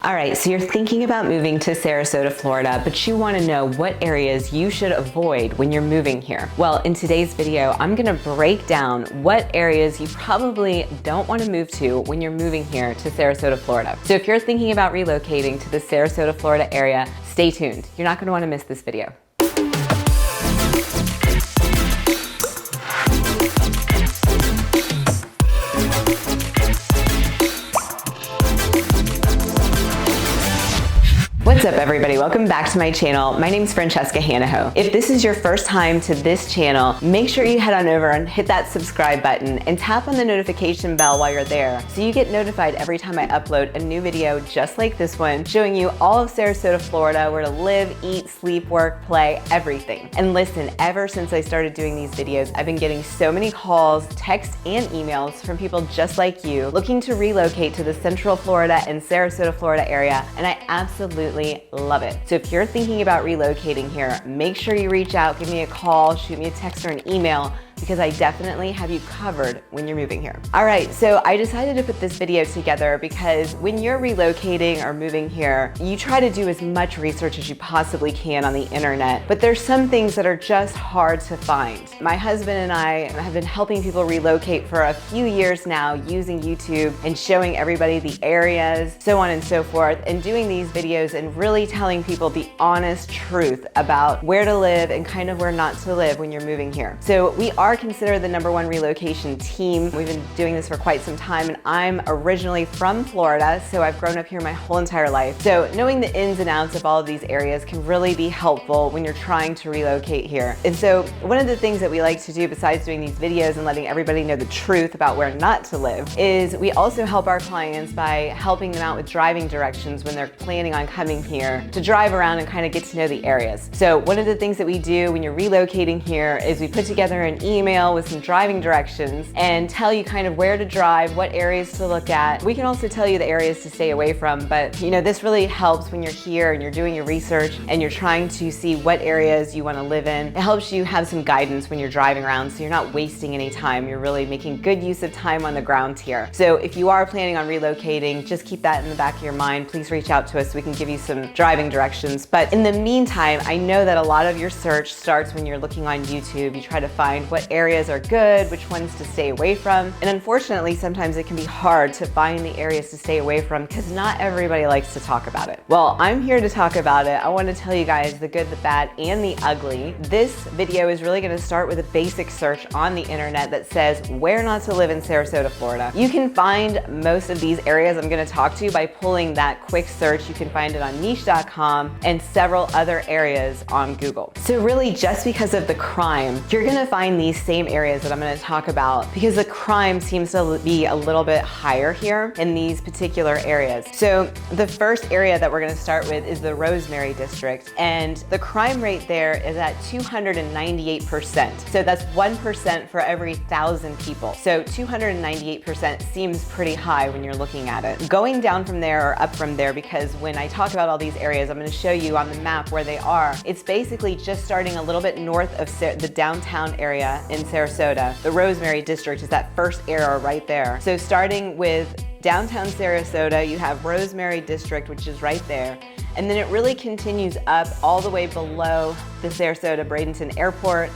All right, so you're thinking about moving to Sarasota, Florida, but you want to know what areas you should avoid when you're moving here. Well, in today's video, I'm going to break down what areas you probably don't want to move to when you're moving here to Sarasota, Florida. So if you're thinking about relocating to the Sarasota, Florida area, stay tuned. You're not going to want to miss this video. What's up everybody, welcome back to my channel. My name's Franchesca Hanahoe. If this is your first time to this channel, make sure you head on over and hit that subscribe button and tap on the notification bell while you're there so you get notified every time I upload a new video just like this one, showing you all of Sarasota, Florida, where to live, eat, sleep, work, play, everything. And listen, ever since I started doing these videos, I've been getting so many calls, texts, and emails from people just like you looking to relocate to the Central Florida and Sarasota, Florida area, and I absolutely love it. So if you're thinking about relocating here, make sure you reach out, give me a call, shoot me a text or an email, because I definitely have you covered when you're moving here. All right, so I decided to put this video together because when you're relocating or moving here, you try to do as much research as you possibly can on the internet, but there's some things that are just hard to find. My husband and I have been helping people relocate for a few years now using YouTube and showing everybody the areas, so on and so forth, and doing these videos and really telling people the honest truth about where to live and kind of where not to live when you're moving here. So we are considered the #1 relocation team. We've been doing this for quite some time, and I'm originally from Florida, so I've grown up here my whole entire life. So knowing the ins and outs of all of these areas can really be helpful when you're trying to relocate here. And so one of the things that we like to do besides doing these videos and letting everybody know the truth about where not to live is we also help our clients by helping them out with driving directions when they're planning on coming here to drive around and kind of get to know the areas. So one of the things that we do when you're relocating here is we put together an email with some driving directions and tell you kind of where to drive, what areas to look at. We can also tell you the areas to stay away from, but you know, this really helps when you're here and you're doing your research and you're trying to see what areas you want to live in. It helps you have some guidance when you're driving around so you're not wasting any time. You're really making good use of time on the ground here. So if you are planning on relocating, just keep that in the back of your mind. Please reach out to us so we can give you some driving directions. But in the meantime, I know that a lot of your search starts when you're looking on YouTube. You try to find what areas are good, which ones to stay away from. And unfortunately, sometimes it can be hard to find the areas to stay away from because not everybody likes to talk about it. Well, I'm here to talk about it. I want to tell you guys the good, the bad, and the ugly. This video is really going to start with a basic search on the internet that says where not to live in Sarasota, Florida. You can find most of these areas I'm going to talk to by pulling that quick search. You can find it on niche.com and several other areas on Google. So really, just because of the crime, you're going to find these same areas that I'm going to talk about because the crime seems to be a little bit higher here in these particular areas. So the first area that we're going to start with is the Rosemary district, and the crime rate there is at 298%. So that's 1% for every 1,000 people. So 298% seems pretty high when you're looking at it. Going down from there or up from there, because when I talk about all these areas, I'm going to show you on the map where they are. It's basically just starting a little bit north of the downtown area in Sarasota. The Rosemary district is that first arrow right there. So starting with downtown Sarasota, you have Rosemary district, which is right there. And then it really continues up all the way below the Sarasota Bradenton Airport.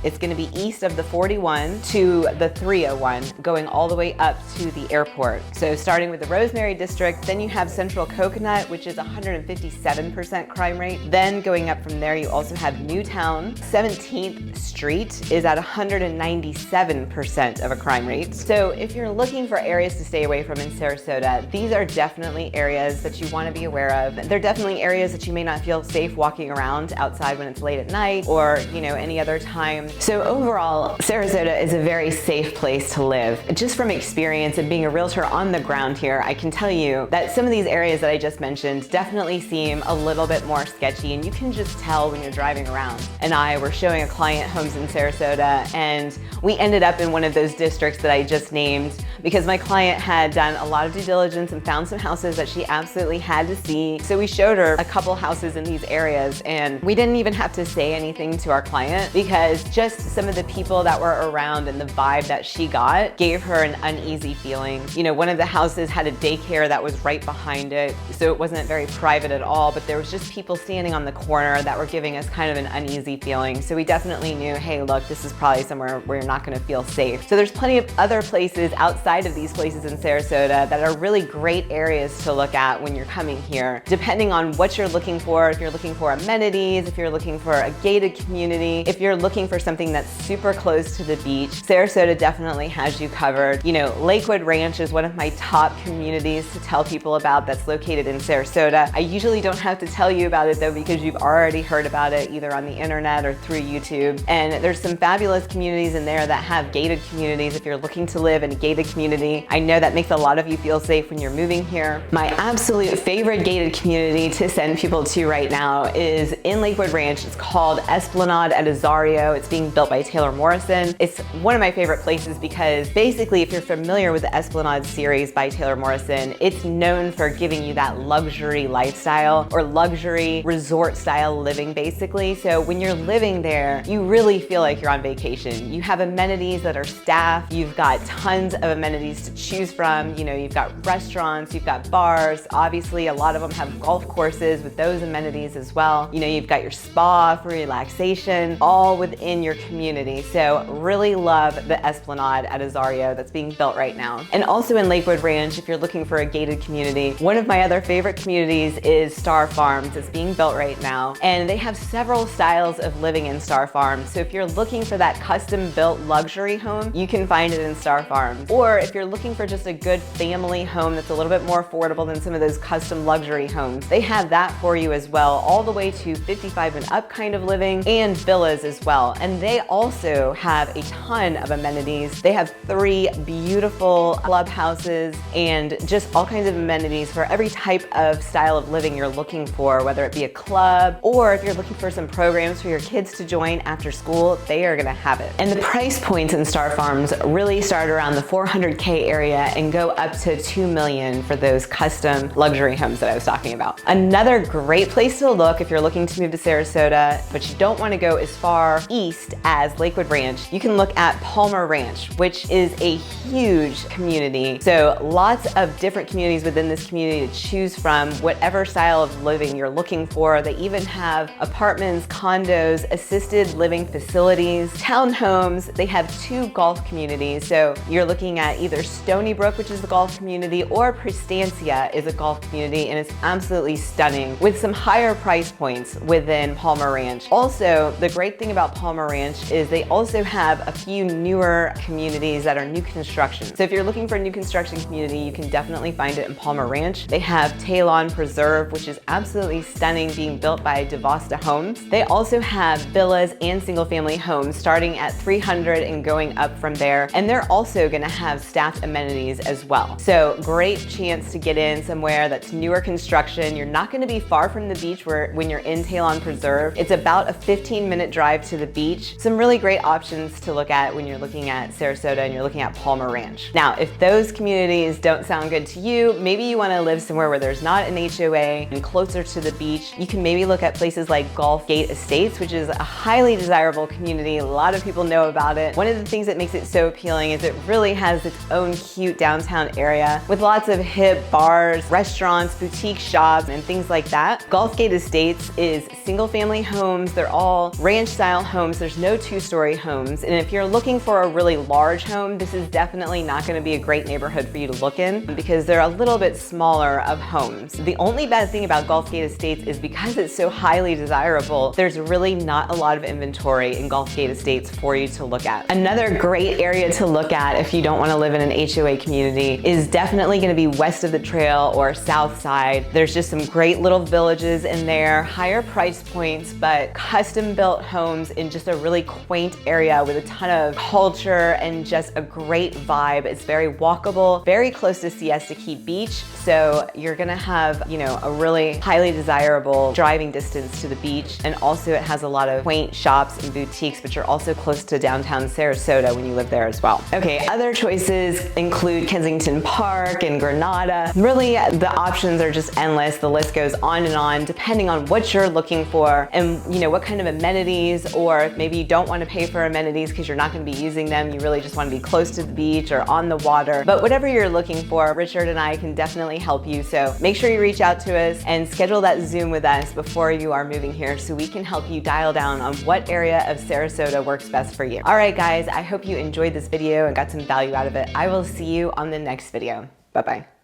It's going to be east of the 41 to the 301, going all the way up to the airport. So starting with the Rosemary district, then you have Central Coconut, which is 157% crime rate. Then going up from there, you also have Newtown. 17th Street is at 197% of a crime rate. So if you're looking for areas to stay away from in Sarasota, these are definitely areas that you want to be aware of. They're definitely areas that you may not feel safe walking around outside when it's late at night or, you know, any other time. So overall, Sarasota is a very safe place to live. Just from experience and being a realtor on the ground here, I can tell you that some of these areas that I just mentioned definitely seem a little bit more sketchy, and you can just tell when you're driving around. And I were showing a client homes in Sarasota, and we ended up in one of those districts that I just named because my client had done a lot of due diligence and found some houses that she absolutely had to see. So we showed her a couple houses in these areas, and we didn't even have to say anything to our client because just some of the people that were around and the vibe that she got gave her an uneasy feeling. You know, one of the houses had a daycare that was right behind it, so it wasn't very private at all, but there was just people standing on the corner that were giving us kind of an uneasy feeling. So we definitely knew, hey, look, this is probably somewhere where you're not gonna feel safe. So there's plenty of other places outside of these places in Sarasota that are really great areas to look at when you're coming here, depending on what you're looking for. If you're looking for amenities, if you're looking for a gated community, if you're looking for something that's super close to the beach, Sarasota definitely has you covered. You know, Lakewood Ranch is one of my top communities to tell people about that's located in Sarasota. I usually don't have to tell you about it though, because you've already heard about it either on the internet or through YouTube. And there's some fabulous communities in there that have gated communities if you're looking to live in a gated community. I know that makes a lot of you feel safe when you're moving here. My absolute favorite gated community to send people to right now is in Lakewood Ranch. It's called Esplanade at Azario. It's being built by Taylor Morrison. It's one of my favorite places because basically, if you're familiar with the Esplanade series by Taylor Morrison, it's known for giving you that luxury lifestyle or luxury resort style living basically. So when you're living there, you really feel like you're on vacation. You have amenities that are staffed. You've got tons of amenities to choose from. You know, you've got restaurants, you've got bars. Obviously, a lot of them have golf courses with those amenities as well. You know, you've got your spa for relaxation, all within your community. So really love the Esplanade at Azario that's being built right now. And also in Lakewood Ranch, if you're looking for a gated community, one of my other favorite communities is Star Farms. It's being built right now. And they have several styles of living in Star Farms. So if you're looking for that custom built luxury home, you can find it in Star Farms. Or if you're looking for just a good family home that's a little bit more affordable than some of those custom luxury homes, they have that for you as well, all the way to 55 and up kind of living and villas as well. And they also have a ton of amenities. They have 3 beautiful clubhouses and just all kinds of amenities for every type of style of living you're looking for, whether it be a club or if you're looking for some programs for your kids to join after school, they are gonna have it. And the price points in Star Farms really start around the 400K area and go up to 2 million for those custom luxury homes that I was talking about. Another great place to look if you're looking to move to Sarasota, but you don't want to go as far east as Lakewood Ranch, you can look at Palmer Ranch, which is a huge community. So lots of different communities within this community to choose from, whatever style of living you're looking for. They even have apartments, condos, assisted living facilities, townhomes. They have 2 golf communities. So you're looking at either Stony Brook, which is the golf community, or Prestancia is a golf community, and it's absolutely stunning with some higher price points within Palmer Ranch. Also, the great thing about Palmer Ranch is they also have a few newer communities that are new construction. So if you're looking for a new construction community, you can definitely find it in Palmer Ranch. They have Talon Preserve, which is absolutely stunning, being built by Devasta Homes. They also have villas and single family homes starting at 300 and going up from there. And they're also gonna have staffed amenities as well. So great chance to get in somewhere that's newer construction. You're not gonna be far from the beach when you're in Talon Preserve. It's about a 15-minute drive to the beach. Some really great options to look at when you're looking at Sarasota and you're looking at Palmer Ranch. Now, if those communities don't sound good to you, maybe you wanna live somewhere where there's not an HOA and closer to the beach, you can maybe look at places like Gulf Gate Estates, which is a highly desirable community. A lot of people know about it. One of the things that makes it so appealing is it really has its own cute downtown area with lots of hip bars, restaurants, boutique shops, and things like that. Gulf Gate Estates is single family homes. They're all ranch style homes. There's no 2-story homes. And if you're looking for a really large home, this is definitely not gonna be a great neighborhood for you to look in because they're a little bit smaller of homes. The only bad thing about Gulf Gate Estates is because it's so highly desirable, there's really not a lot of inventory in Gulf Gate Estates for you to look at. Another great area to look at if you don't wanna live in an HOA community is definitely gonna be west of the trail or south side. There's just some great little villages in there, higher price points, but custom built homes in just a really quaint area with a ton of culture and just a great vibe. It's very walkable, very close to Siesta Key Beach. So you're gonna have, you know, a really highly desirable driving distance to the beach. And also it has a lot of quaint shops and boutiques, but you're also close to downtown Sarasota when you live there as well. Okay, other choices include Kensington Park and Granada. Really, the options are just endless. The list goes on and on, depending on what you're looking for and, you know, what kind of amenities or maybe maybe you don't want to pay for amenities because you're not going to be using them. You really just want to be close to the beach or on the water. But whatever you're looking for, Richard and I can definitely help you. So make sure you reach out to us and schedule that Zoom with us before you are moving here so we can help you dial down on what area of Sarasota works best for you. All right, guys, I hope you enjoyed this video and got some value out of it. I will see you on the next video. Bye-bye.